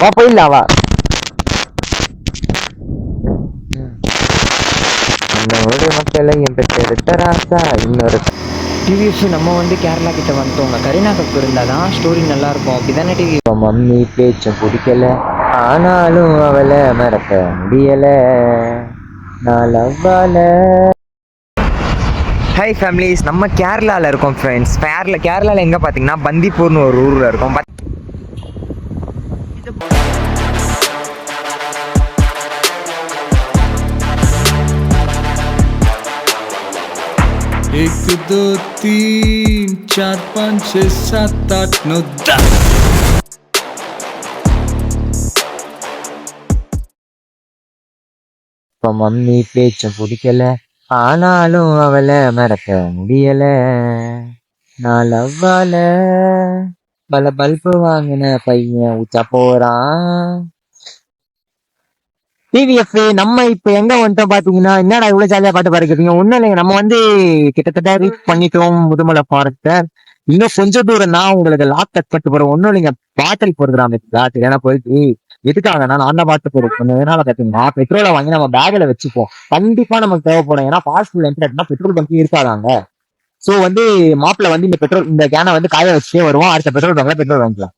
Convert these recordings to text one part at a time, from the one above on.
வா போயிடலாம் வா. அந்த ஒரு மக்களை என் பெற்றெடுத்த ராசா இன்னொரு டிவிஎஸ். நம்ம வந்து கேரளா கிட்ட வந்துட்டோங்க. கரீனா கப் இருந்தால் தான் ஸ்டோரி நல்லாயிருக்கும், அப்படி தானே டிவி? மம்மி பேச்சும் பிடிக்கல, ஆனாலும் அவளை மறக்க முடியல, நான் லவ்வால. ஹாய் ஃபேமிலிஸ், நம்ம கேரளாவில் இருக்கோம் ஃப்ரெண்ட்ஸ். கேரளாவில் எங்கே பார்த்தீங்கன்னா பந்திப்பூர்னு ஒரு ஊரில் இருக்கோம். एक दो तीन चार पाँच छः सात आठ नौ 10. இப்போ மம்மி பேச்சும் பிடிக்கல, ஆனாலும் அவளை மறக்க முடியல, நான் லவ்வால. பல பல்பு வாங்கின பையன் ஊச்சா போறான். டிவிஎஃப் நம்ம இப்ப எங்க வந்துட்டோம் பாத்தீங்கன்னா, என்னடா இவ்வளவு ஜாலியா பாட்டு பாருக்கிறீங்க? ஒண்ணும் இல்லைங்க, நம்ம வந்து கிட்டத்தட்ட ரீச் பண்ணிட்டோம் முதுமலை ஃபாரஸ்ட. இன்னும் கொஞ்சம் தூரம் தான் உங்களுக்கு லாக் கட் பண்ணிட்டு போறோம். ஒன்னும் இல்லைங்க, பாட்டில் போடுறாங்க லாக். ஏன்னா போயிட்டு எதுக்காகனா நான் தான் பாட்டு போடுறேன். எதனால பாத்தீங்கன்னா பெட்ரோலை வாங்கி நம்ம பேக்ல வச்சுப்போம், கண்டிப்பா நமக்கு தேவைப்படும். ஏன்னா ஃபாஸ்ட் என்ட்ரா பெட்ரோல் பங்க் இருக்காதாங்க. சோ வந்து மாப்பிள்ள வந்து இந்த கேனை வந்து காய வச்சுட்டே வருவோம். அடுத்த பெட்ரோல் பங்க்ல பெட்ரோல் வாங்கிக்கலாம்.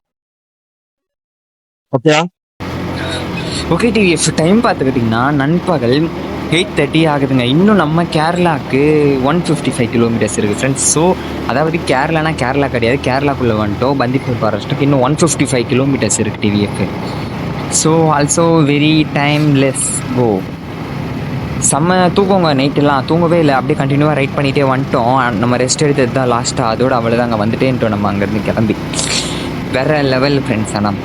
ஓகேவா? ஓகே டிவிஎஸ், டைம் பார்த்துக்கிட்டிங்கன்னா நண்பகல் 8:30 ஆகுதுங்க. இன்னும் நம்ம கேரளாவுக்கு 155 கிலோமீட்டர்ஸ் இருக்குது ஃப்ரெண்ட்ஸ். ஸோ அதாவது கேரளானா கேரளா கிடையாது, கேரளாக்குள்ளே வந்துட்டோம். பந்திப்பூர் ஃபாரஸ்ட்டுக்கு இன்னும் 155 கிலோமீட்டர்ஸ் இருக்குது TVF. So also very timeless go. செம்ம தூக்கங்க, நைட்டெல்லாம் தூங்கவே இல்லை, அப்படியே கண்டினியூவாக ரைட் பண்ணிகிட்டே வந்துட்டோம். நம்ம ரெஸ்ட் எடுத்தது தான் லாஸ்ட்டாக, அதோடு அவ்வளோதாங்க வந்துட்டேன்ட்டோம் நம்ம அங்கேருந்து கிளம்பி. வேறு லெவல் ஃப்ரெண்ட்ஸ். ஆனால்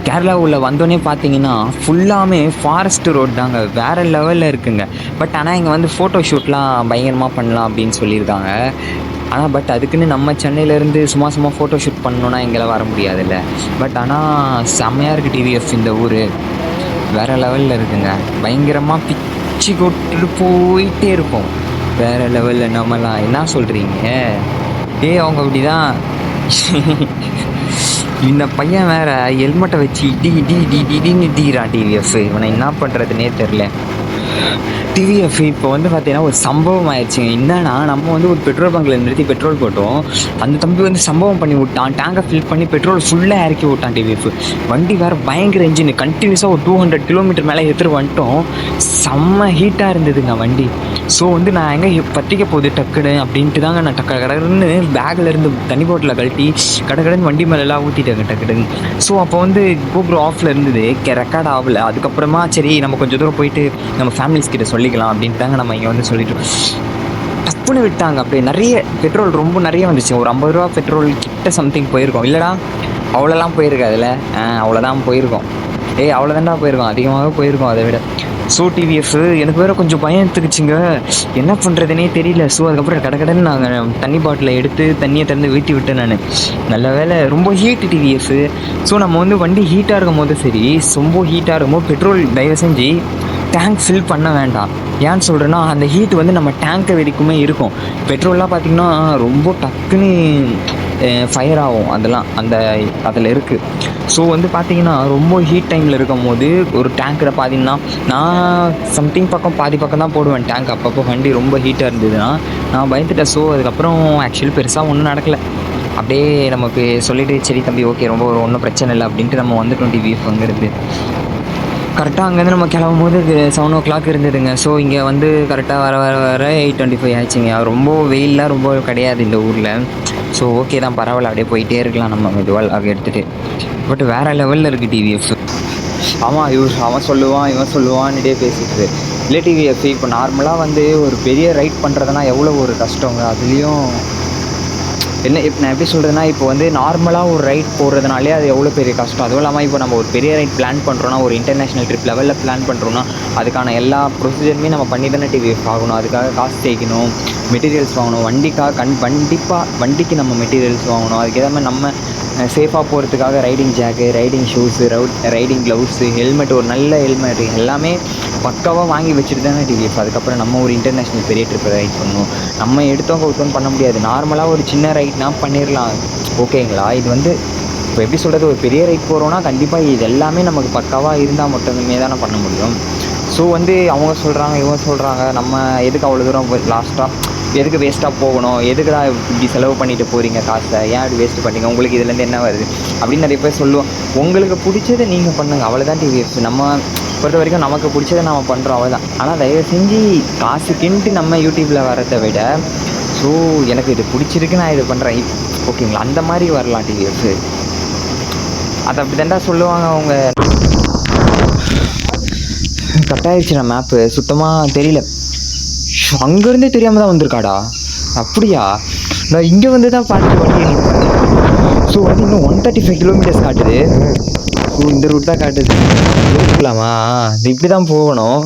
கேரளா உள்ள வந்தோடனே பார்த்தீங்கன்னா ஃபுல்லாமே ஃபாரஸ்ட் ரோட் தாங்க, வேறு லெவலில் இருக்குங்க. பட் ஆனால் இங்கே வந்து ஃபோட்டோ ஷூட்லாம் பயங்கரமாக பண்ணலாம் அப்படின்னு சொல்லியிருக்காங்க. ஆனால் பட் அதுக்குன்னு நம்ம சென்னையிலேருந்து சும்மா ஃபோட்டோ ஷூட் பண்ணணுன்னா இங்கெல்லாம் வர முடியாதுல்ல. பட் ஆனால் செம்மையாக இருக்குது டிவிஎஃப். இந்த ஊர் வேறு லெவலில் இருக்குங்க, பயங்கரமாக பிச்சு கொட்டுட்டு போயிட்டே இருக்கும். வேறு லெவலில் நம்மலாம் என்ன சொல்கிறீங்க? அவங்க அப்படி தான். இந்த பையன் வேற ஹெல்மெட்டை வச்சு இடின்னு இடிக்கிறான் டிவிஎஃப். இவனை என்ன பண்ணுறதுனே தெரில. டிவிஎஃப் இப்போ வந்து பார்த்தீங்கன்னா ஒரு சம்பவம் ஆயிடுச்சுங்க. என்னன்னா, நம்ம வந்து ஒரு பெட்ரோல் பங்கில் நிறுத்தி பெட்ரோல் போட்டோம். அந்த தம்பி வந்து சம்பவம் பண்ணி விட்டான், டேங்கை ஃபில் பண்ணி பெட்ரோல் ஃபுல்லாக இறக்கி விட்டான் டிவிஎஃப். வண்டி வேறு பயங்கர இன்ஜின், கண்டினியூஸாக ஒரு 200 கிலோமீட்டர் மேலே எடுத்துகிட்டு வந்துட்டோம். செம்ம ஹீட்டாக இருந்ததுங்க வண்டி. ஸோ வந்து நான் எங்கே பற்றிக்க போகுது டக்குன்னு அப்படின்ட்டு தாங்க நான் கடன்னு பேக்கில் இருந்து தண்ணி பாட்டில் கழட்டி கடன்னு வண்டி மேலெல்லாம் ஊற்றிட்டேங்க டக்குன்னு. ஸோ அப்போ வந்து கோப்ரோ ஆஃபில் இருந்தது, ரெக்கார்ட் ஆகலை. அதுக்கப்புறமா சரி நம்ம கொஞ்சம் தூரம் போயிட்டு நம்ம ஃபேமிலிஸ் கிட்ட சொல்லிக்கலாம் அப்படின்ட்டு தாங்க நம்ம இங்கே வந்து சொல்லிட்டு டப்புன்னு விட்டாங்க. அப்படியே நிறைய பெட்ரோல் ரொம்ப நிறைய வந்துச்சு. ஒரு 50 ரூபா பெட்ரோல் கிட்ட சம்திங் போயிருக்கோம். இல்லைடா அவ்வளோலாம் போயிருக்கு அதில், அவ்வளோதான் போயிருக்கோம். அவ்வளோதான்டா போயிருக்கோம், அதிகமாக போயிருக்கோம் அதை விட. ஸோ டிவிஎஃப் எனக்கு வேறு கொஞ்சம் பயம் எடுத்துக்கிச்சுங்க, என்ன பண்ணுறதுனே தெரியல. ஸோ அதுக்கப்புறம் கடன்னு நாங்கள் தண்ணி பாட்டிலை எடுத்து தண்ணியை திறந்து வீட்டி விட்டேன் நான். நல்ல வேலை, ரொம்ப ஹீட்டு டிவிஎஃப். ஸோ நம்ம வந்து வண்டி ஹீட்டாக இருக்கும் போது சரி, ரொம்ப ஹீட்டாக இருக்கும்போது பெட்ரோல் தயவு செஞ்சு டேங்க் ஃபில் பண்ண வேண்டாம். ஏன்னு சொல்கிறேன்னா அந்த ஹீட் வந்து நம்ம டேங்கை வரைக்குமே இருக்கும். பெட்ரோல்லாம் பார்த்திங்கன்னா ரொம்ப டக்குன்னு ஃபயர் ஆகும், அதெல்லாம் அதில் இருக்குது. ஸோ வந்து பார்த்திங்கன்னா ரொம்ப ஹீட் டைமில் இருக்கும் போது ஒரு டேங்கில் பார்த்திங்கன்னா நான் சம்திங் பாதி பக்கம் தான் போடுவேன் டேங்க். அப்பப்போ வண்டி ரொம்ப ஹீட்டாக இருந்ததுன்னா நான் பயந்துட்டேன். ஸோ அதுக்கப்புறம் ஆக்சுவலி பெருசாக ஒன்றும் நடக்கலை. அப்படியே நமக்கு சொல்லிவிட்டு சரி தம்பி ஓகே ரொம்ப ஒன்றும் பிரச்சனை இல்லை அப்படின்ட்டு நம்ம வந்துட்டோம் டிவிஎஃப் அங்கேருந்து. கரெக்டாக அங்கேருந்து நம்ம கிளம்பும் போது 7 o'clock இருந்ததுங்க. ஸோ இங்கே வந்து கரெக்டாக வர 8:25 ஆயிடுச்சுங்க. ரொம்ப வெயிலெலாம் ரொம்ப கிடையாது இந்த ஊரில். ஸோ ஓகே தான், பரவாயில்ல, அப்படியே போயிட்டே இருக்கலாம் நம்ம மெதுவாக எடுத்துகிட்டு. பட் வேறு லெவலில் இருக்குது டிவிஎஃப். ஆமாம், அவன் சொல்லுவான் இவன் சொல்லுவான்னுட்டே பேசிட்டு இல்லை டிவிஎஃப். இப்போ நார்மலாக வந்து ஒரு பெரிய ரைட் பண்ணுறதுனா எவ்வளோ ஒரு கஷ்டங்க. அதுலேயும் என்ன இப்போ நான் எப்படி சொல்கிறதுனா, இப்போ வந்து நார்மலாக ஒரு ரைட் போடுறதுனாலே அது எவ்வளோ பெரிய கஷ்டம். அதுவும் இல்லாமல் இப்போ நம்ம ஒரு பெரிய ரைட் பிளான் பண்ணுறோன்னா, ஒரு இன்டர்நேஷ்னல் ட்ரிப் லெவலில் பிளான் பண்ணுறோன்னா அதுக்கான எல்லா ப்ரொசீஜருமே நம்ம பண்ணி தானே டிவிஎஃப் ஆகணும். அதுக்காக காசு தேய்க்கணும், மெட்டீரியல்ஸ் வாங்கணும், வண்டிக்கு நம்ம மெட்டீரியல்ஸ் வாங்கணும். அதுக்கு ஏதாவது நம்ம சேஃபாக போகிறதுக்காக riding jack, riding shoes, riding gloves, helmet, ஒரு நல்ல ஹெல்மெட் எல்லாமே பக்காவாக வாங்கி வச்சுட்டு தானே டிவிஎஃப். அதுக்கப்புறம் நம்ம ஒரு இன்டர்நேஷ்னல் பெரிய ட்ரிப்பை ரைட் பண்ணணும். நம்ம எடுத்தோம் கவுத்தோன்னு பண்ண முடியாது. நார்மலாக ஒரு சின்ன ரைட்னா பண்ணிடலாம், ஓகேங்களா? இது வந்து இப்போ எப்படி சொல்கிறது, ஒரு பெரிய ரைட் போகிறோன்னா கண்டிப்பாக இது எல்லாமே நமக்கு பக்காவாக இருந்தால் மட்டுமே தானே பண்ண முடியும். ஸோ வந்து அவங்க சொல்கிறாங்க, இவங்க சொல்கிறாங்க, நம்ம எதுக்கு அவ்வளோ தூரம் லாஸ்ட்டாக எதுக்கு வேஸ்ட்டாக போகணும், எதுக்குடா இப்படி செலவு பண்ணிட்டு போகிறீங்க காசை, ஏன் இப்படி வேஸ்ட்டு பண்ணீங்க, உங்களுக்கு இதுலேருந்து என்ன வருது அப்படின்னு நிறைய பேர் சொல்லுவோம். உங்களுக்கு பிடிச்சதை நீங்கள் பண்ணுங்கள், அவ்வளோதான் டிவிஎஃப். நம்ம பொறுத்த வரைக்கும் நமக்கு பிடிச்சதை நம்ம பண்ணுறோம், அவ்வளோதான். ஆனால் தயவு செஞ்சு காசுக்குன்ட்டு நம்ம யூடியூப்பில் வரதை விட, ஸோ எனக்கு இது பிடிச்சிருக்கு நான் இது பண்ணுறேன் ஓகேங்களா, அந்த மாதிரி வரலாம் டிவிஎஃப். அதை அப்படி தாண்டா சொல்லுவாங்க அவங்க. கட் ஆயிடுச்சுண்ணா மேப்பு, சுத்தமாக தெரியல. அங்கேருந்தே தெரியாமல் தான் வந்திருக்காடா, அப்படியா? நான் இங்கே வந்து தான் பார்த்து வண்டி நிற்பேன். ஸோ வந்து இன்னும் 135 கிலோமீட்டர்ஸ் காட்டுது. ஸோ இந்த ரூட் தான் காட்டுது. போகலாமா? இது இப்படி தான் போகணும்.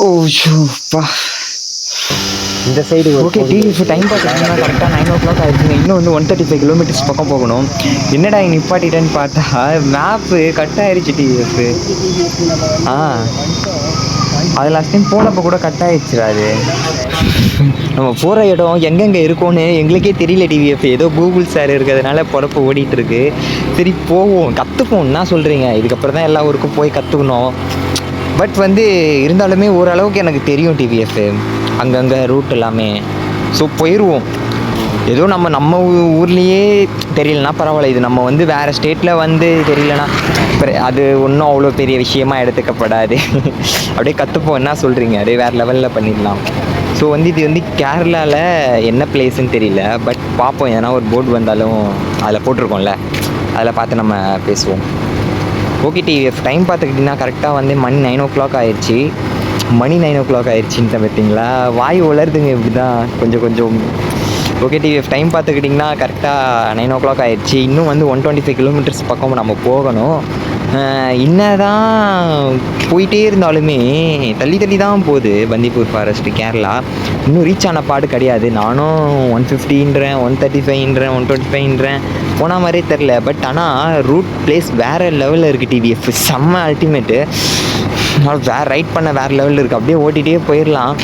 ஓ ஷூப்பா, இந்த சைடு ஓகே. டிவிஎஃப் டைம் பார்த்தீங்கன்னா கரெக்டாக 9 o'clock ஆகிடுச்சுங்க. இன்னும் வந்து 135 கிலோமீட்டர்ஸ் பக்கம் போகணும். என்னடா இங்கே நிப்பாட்டிட்டேன்னு பார்த்தா மேப்பு கட் ஆயிடுச்சு டிவிஎஃப். அது லாஸ்ட் டைம் போனப்போ கூட கட் ஆயிடுச்சுடா. அது நம்ம போகிற இடம் எங்கெங்கே இருக்கோன்னு எங்களுக்கே தெரியல டிவிஎஃப். ஏதோ கூகுள் சார் இருக்கிறதுனால பொறப்பு ஓடிட்டுருக்கு. சரி போவோம், கற்றுப்போம். என்ன சொல்கிறீங்க? இதுக்கப்புறம் தான் எல்லா ஊருக்கும் போய் கற்றுக்கணும். பட் வந்து இருந்தாலுமே ஓரளவுக்கு எனக்கு தெரியும் டிவிஎஃப், அங்கங்கே ரூட் எல்லாமே. ஸோ போயிடுவோம். ஏதோ நம்ம ஊர்லேயே தெரியலனா பரவாயில்ல. இது நம்ம வந்து வேறு ஸ்டேட்டில் வந்து தெரியலனா அது ஒன்றும் அவ்வளோ பெரிய விஷயமாக எடுத்துக்கப்படாது. அப்படியே கற்றுப்போம். என்ன சொல்கிறீங்க? அப்படியே வேறு லெவலில் பண்ணிடலாம். ஸோ வந்து இது வந்து கேரளாவில் என்ன பிளேஸுன்னு தெரியல. பட் பார்ப்போம், ஏன்னா ஒரு போர்டு வந்தாலும் அதில் போட்டிருக்கோம்ல, அதில் பார்த்து நம்ம பேசுவோம். ஓகே டிவிஎஃப், டைம் பார்த்துக்கிட்டிங்கன்னா கரெக்டாக வந்து மணி 9 o'clock ஆயிடுச்சு. மணி 9 o'clock ஆயிடுச்சின்னு பார்த்தீங்களா, வாய் உலருதுங்க இப்படி தான் கொஞ்சம். ஓகே டிவிஎஃப், டைம் பார்த்துக்கிட்டிங்கன்னா கரெக்டாக 9 o'clock ஆயிடுச்சு. இன்னும் வந்து 125 கிலோமீட்டர்ஸ் பக்கம் நம்ம போகணும். என்னதான் போயிட்டே இருந்தாலுமே தள்ளி தான் போகுது பந்திப்பூர் ஃபாரஸ்ட்டு கேரளா. இன்னும் ரீச் ஆன பாடு கிடையாது. நானும் 150ன்றேன், 135ன்றேன், 125ன்றேன், போன மாதிரியே தெரில. பட் ஆனால் ரூட் பிளேஸ் வேறு லெவலில் இருக்குது டிவிஎஃப். செம்ம அல்டிமேட்டு. வேறு ரைட் பண்ண வேறு லெவலில் இருக்குது. அப்படியே ஓட்டிகிட்டே போயிடலாம்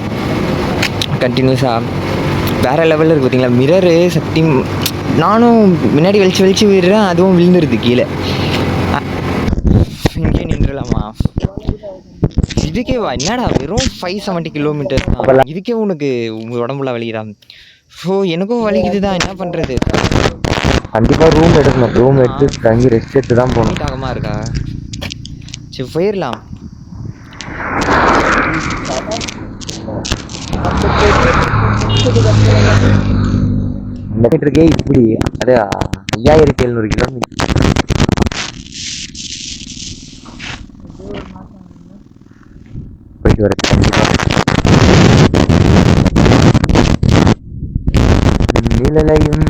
கண்டினியூஸாக. வேறு லெவலில் இருக்குது பார்த்தீங்களா. மிரரு சத்தியம், நானும் முன்னாடி வெளிச்சு விடுறேன், அதுவும் விழுந்துருது கீழே. இங்கே நின்றுலாமா? இதுக்கே என்னடா வெறும் 570 கிலோமீட்டர்ஸ் தான், இதுக்கே உனக்கு உடம்புல வலிக்கிறான். ஸோ எனக்கும் வலிக்குது தான், என்ன பண்ணுறது? கண்டிப்பாக ரூம் எடுக்கணும். ரூம் எடுத்து தங்கி ரெஸ்ட் எடுத்து தான் போகணும். தாகமாக இருக்கா? சரி போயிடலாம். இந்த மீட்டருக்கே இப்படி அது 5700 கிலோமீட்டர். போயிட்டு வர கண்டிப்பா நிழலையும்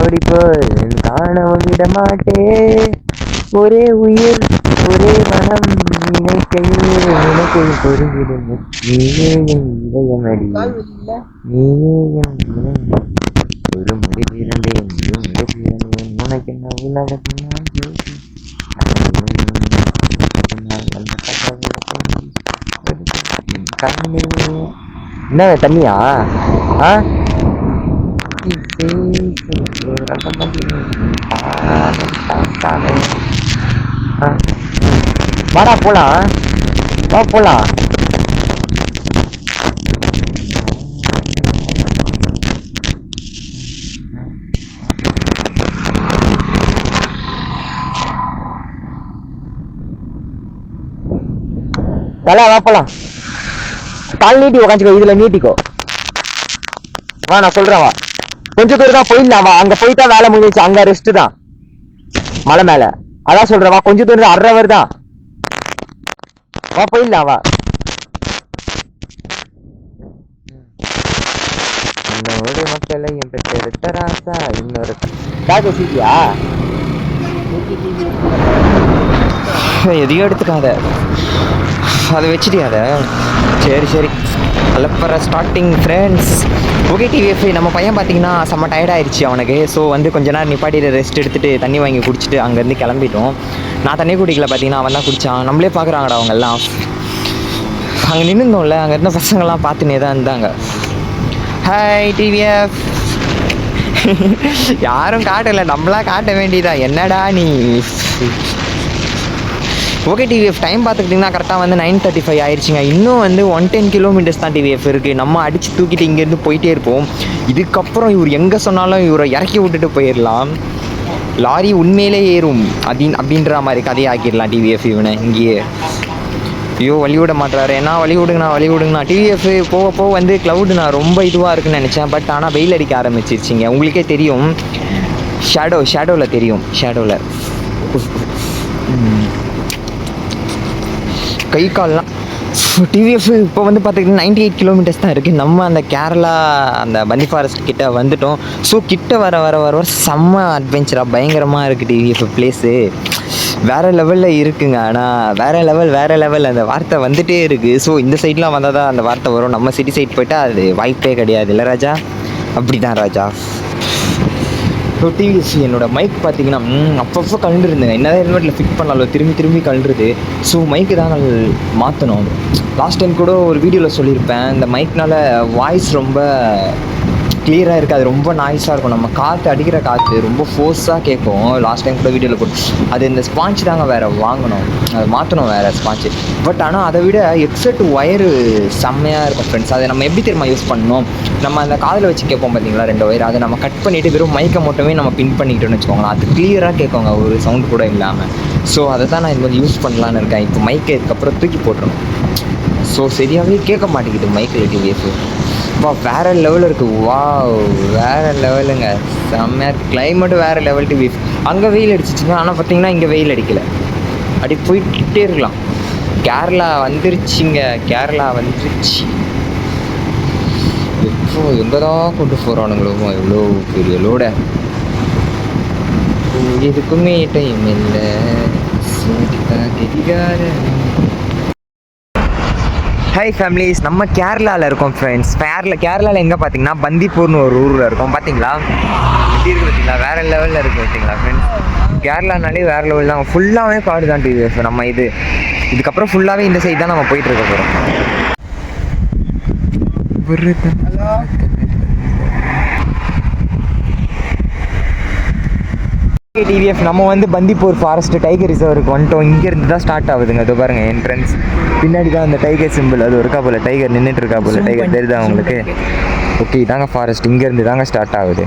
ஓடிப்போய் காணவும் விட மாட்டே. ஒரே உயிர் ஒரே மனம் நினைக்கையில் பொருகிடும். நீயே என் இதயமடி, நீயே என் ஒரு முடிவிருந்தேன் உனக்கு என்ன உலகத்தின் என்ன தண்ணியா? வாடா போலாம், வா போலாம். தலை வா போலாம். கால் நீட்டி உக்காந்துக்கோ, இதுல நீட்டிக்கோ. வா நான் சொல்றேன், வா கொஞ்சம் தூரம் தான் போயிடலாம். வா அங்க போயிட்டா வேலை முடிஞ்சிச்சு, அங்க ரெஸ்ட் தான் மலை மேல. அதான் சொல்றேன், வா கொஞ்சம் தூரம் 1/2 hour தான். வா போயிடலாம், வா. இன்னொரு மக்களையும் பெற்றெடுத்த ராசா இன்னொரு காது சீக்கியா எதையும் எடுத்துக்காத, அதை வச்சுட்டியாத. சரி அலப்பற ஸ்டார்டிங் ஃப்ரெண்ட்ஸ். ஓகே டிவிஎஃப், நம்ம பையன் பார்த்தீங்கன்னா செம்ம டயர்டாகிடுச்சு அவனுக்கு. ஸோ வந்து கொஞ்ச நேரம் நிப்பாட்டிட்டு ரெஸ்ட் எடுத்துகிட்டு தண்ணி வாங்கி குடிச்சிட்டு அங்கேருந்து கிளம்பிட்டோம். நான் தண்ணி குடிக்கல, பார்த்தீங்கன்னா அவன் தான் குடித்தான். நம்மளே பார்க்குறாங்கடா அவங்கெல்லாம். அங்கே நின்றுந்தோம்ல, அங்கே இருந்த பசங்கள்லாம் பார்த்துனே தான் இருந்தாங்க. Hi TVF. யாரும் காட்டலை, நம்மளா காட்ட வேண்டியதா. என்னடா நீ. ஓகே டிவிஎஃப் டைம் பார்த்துக்கிட்டிங்கன்னா கரெக்டாக வந்து 9:35 ஆயிடுச்சுங்க. இன்னும் வந்து 110 கிலோமீட்டர்ஸ் தான் டிவிஎஃப் இருக்குது. நம்ம அடித்து தூக்கிட்டு இங்கேருந்து போயிட்டே இருப்போம். இதுக்கப்புறம் இவர் எங்கே சொன்னாலும் இவரை இறக்கி விட்டுட்டு போயிடலாம். லாரி உண்மையிலே ஏறும் அப்படின்ற மாதிரி கதையை ஆக்கிடலாம் டிவிஎஃப் இவனை இங்கேயே. ஐயோ வழி விட மாட்டாரு. ஏன்னா வழி விடுங்கண்ணா. டிவிஎஃப் போக போக வந்து க்ளவுடு நான் ரொம்ப இதுவாக இருக்குன்னு நினச்சேன். பட் ஆனால் வெயில் அடிக்க ஆரம்பிச்சிருச்சிங்க. உங்களுக்கே தெரியும், ஷேடோவில் தெரியும். ஷேடோவில் கை கால்லாம். டிவிஎஃப் இப்போ வந்து பார்த்திங்கன்னா 98 கிலோமீட்டர்ஸ் தான் இருக்குது. நம்ம அந்த கேரளா அந்த பந்தி ஃபாரஸ்ட் கிட்ட வந்துட்டோம். ஸோ கிட்ட வர செம்ம அட்வென்ச்சராக பயங்கரமாக இருக்குது டிவிஎஃப் பிளேஸு. வேறு லெவலில் இருக்குங்க. ஆனால் வேறு லெவல் அந்த வார்த்தை வந்துகிட்டே இருக்குது. ஸோ இந்த சைட்லாம் வந்தால் தான் அந்த வார்த்தை வரும். நம்ம சிட்டி சைட் போயிட்டால் அது வாய்ப்பே கிடையாது. இல்லை ராஜா? அப்படி தான் ராஜா. ஸோ டிவிஎஸ் என்னோடய மைக் பார்த்தீங்கன்னா அப்பப்போ கலந்துருந்தேங்க. என்னதான் ஹெல்மெட்டில் ஃபிட் பண்ணாலும் திரும்பி கலந்துருது. ஸோ மைக்கு தான் நான் மாற்றணும். லாஸ்ட் டைம் கூட ஒரு வீடியோவில் சொல்லியிருப்பேன், இந்த மைக்னால் வாய்ஸ் ரொம்ப கிளியராக இருக்காது, ரொம்ப நாய்ஸாக இருக்கும். நம்ம காற்று அடிக்கிற காற்று ரொம்ப ஃபோர்ஸாக கேட்கும். லாஸ்ட் டைம் கூட வீடியோவில் போட்டு அது இந்த ஸ்பான்ச் தாங்க வேறு வாங்கணும், அதை மாற்றணும் வேறு ஸ்பான்ச்சு. பட் ஆனால் அதை விட ஹெட்செட் ஒயரு செம்மையாக இருக்கும் ஃப்ரெண்ட்ஸ். அதை நம்ம எப்படி தெரியுமா யூஸ் பண்ணணும், நம்ம அந்த காதில் வச்சு கேட்போம் பார்த்தீங்களா 2 ஒயர், அதை நம்ம கட் பண்ணிவிட்டு வெறும் மைக்கை மட்டுமே நம்ம பின் பண்ணிக்கிட்டோன்னு வச்சுக்கோங்களேன். அது கிளியராக கேட்குங்க, ஒரு சவுண்ட் கூட இல்லாமல். ஸோ அதை தான் நான் இது மாதிரி யூஸ் பண்ணலான்னு இருக்கேன். இப்போ மைக்கை இதுக்கப்புறம் தூக்கி போட்டுருணும். ஸோ சரியாகவே கேட்க மாட்டேங்குது மைக்கில் டிவிஎஃப். வா வேறு லெவலில் இருக்குது. வா வேறு லெவலுங்க, செம்மையாக இருக்குது. கிளைமேட்டு வேறு லெவல் டிவிஎஃப். அங்கே வெயில் அடிச்சிச்சுங்க, ஆனால் பார்த்தீங்கன்னா இங்கே வெயில் அடிக்கலை. அப்படி போய்கிட்டே இருக்கலாம். கேரளா வந்துருச்சுங்க, கேரளா வந்துருச்சு. எப்போ எங்கே தான் கொண்டு போகிறானுங்களோ எவ்வளோ பெரிய லோட. எதுக்குமே டைம் இல்லை. ஹாய் ஃபேமிலிஸ், நம்ம கேரளாவில் இருக்கோம் ஃப்ரெண்ட்ஸ். கேரளாவில் எங்கே பார்த்தீங்கன்னா பந்திப்பூர்னு ஒரு ஊரில் இருக்கோம். பார்த்தீங்களா எப்படி இருக்குது பார்த்தீங்களா, வேறு லெவலில் இருக்குது பார்த்தீங்களா ஃப்ரெண்ட்ஸ். கேரளானாலே வேறு லெவல் தான். ஃபுல்லாகவே காடு தான் டிவிஎஃப். நம்ம இதுக்கப்புறம் ஃபுல்லாகவே இந்த சைடு தான் நம்ம போயிட்டுருக்க போகிறோம். டிவிஎஃப் நம்ம வந்து பந்திப்பூர் ஃபாரஸ்ட் டைகர் ரிசர்வருக்கு வந்துட்டோம். இங்கேருந்து தான் ஸ்டார்ட் ஆகுதுங்க. அது பாருங்கள் என்ட்ரன்ஸ். பின்னாடி தான் அந்த டைகர் சிம்பிள் அது இருக்கா போல், டைகர் நின்றுட்டு இருக்கா போல். டைகர் தெரியுதா உங்களுக்கு? ஓகே இதாங்க ஃபாரஸ்ட், இங்கேருந்து தாங்க ஸ்டார்ட் ஆகுது.